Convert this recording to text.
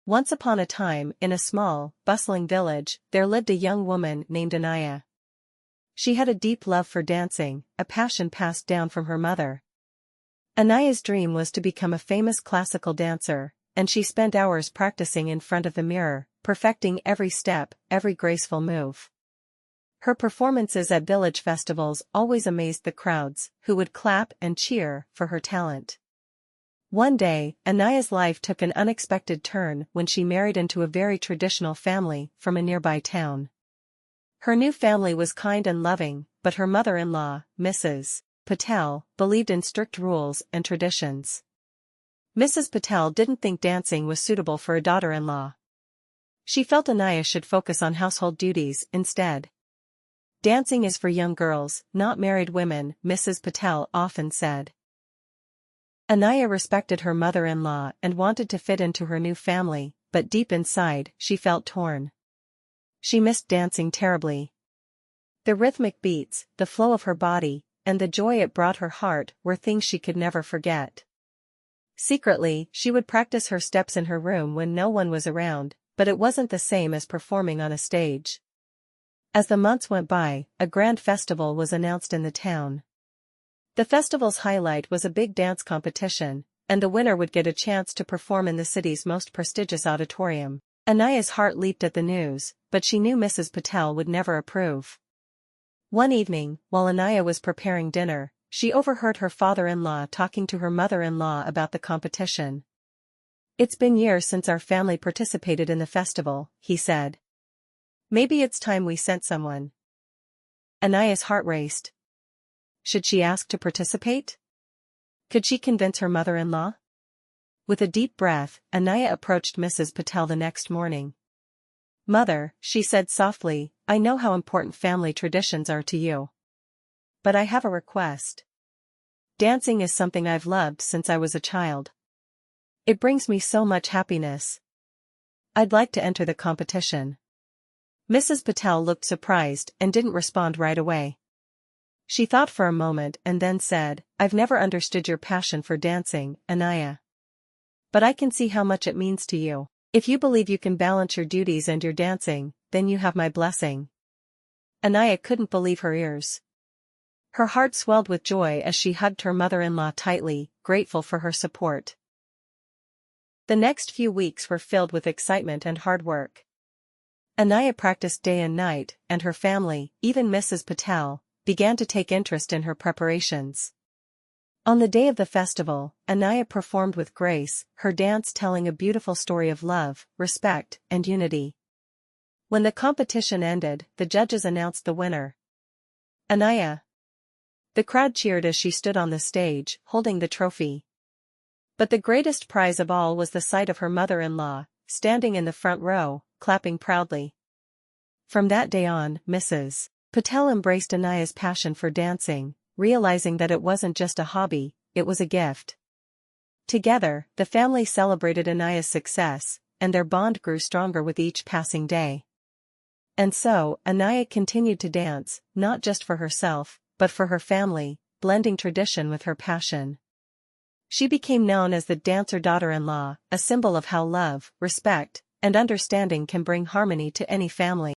Once upon a time, in a small, bustling village, there lived a young woman named Anaya. She had a deep love for dancing, a passion passed down from her mother. Anaya's dream was to become a famous classical dancer, and she spent hours practicing in front of the mirror, perfecting every step, every graceful move. Her performances at village festivals always amazed the crowds, who would clap and cheer for her talent. One day, Anaya's life took an unexpected turn when she married into a very traditional family from a nearby town. Her new family was kind and loving, but her mother-in-law, Mrs. Patel, believed in strict rules and traditions. Mrs. Patel didn't think dancing was suitable for a daughter-in-law. She felt Anaya should focus on household duties instead. Dancing is for young girls, not married women, Mrs. Patel often said. Anaya respected her mother-in-law and wanted to fit into her new family, but deep inside, she felt torn. She missed dancing terribly. The rhythmic beats, the flow of her body, and the joy it brought her heart were things she could never forget. Secretly, she would practice her steps in her room when no one was around, but it wasn't the same as performing on a stage. As the months went by, a grand festival was announced in the town. The festival's highlight was a big dance competition, and the winner would get a chance to perform in the city's most prestigious auditorium. Anaya's heart leaped at the news, but she knew Mrs. Patel would never approve. One evening, while Anaya was preparing dinner, she overheard her father-in-law talking to her mother-in-law about the competition. "It's been years since our family participated in the festival," he said. "Maybe it's time we sent someone." Anaya's heart raced. Should she ask to participate? Could she convince her mother-in-law? With a deep breath, Anaya approached Mrs. Patel the next morning. "Mother," she said softly, "I know how important family traditions are to you. But I have a request. Dancing is something I've loved since I was a child. It brings me so much happiness. I'd like to enter the competition." Mrs. Patel looked surprised and didn't respond right away. She thought for a moment and then said, "I've never understood your passion for dancing, Anaya. But I can see how much it means to you. If you believe you can balance your duties and your dancing, then you have my blessing." Anaya couldn't believe her ears. Her heart swelled with joy as she hugged her mother-in-law tightly, grateful for her support. The next few weeks were filled with excitement and hard work. Anaya practiced day and night, and her family, even Mrs. Patel, began to take interest in her preparations. On the day of the festival, Anaya performed with grace, her dance telling a beautiful story of love, respect, and unity. When the competition ended, the judges announced the winner. Anaya. The crowd cheered as she stood on the stage, holding the trophy. But the greatest prize of all was the sight of her mother-in-law, standing in the front row, clapping proudly. From that day on, Mrs. Patel embraced Anaya's passion for dancing, realizing that it wasn't just a hobby, it was a gift. Together, the family celebrated Anaya's success, and their bond grew stronger with each passing day. And so, Anaya continued to dance, not just for herself, but for her family, blending tradition with her passion. She became known as the dancer daughter-in-law, a symbol of how love, respect, and understanding can bring harmony to any family.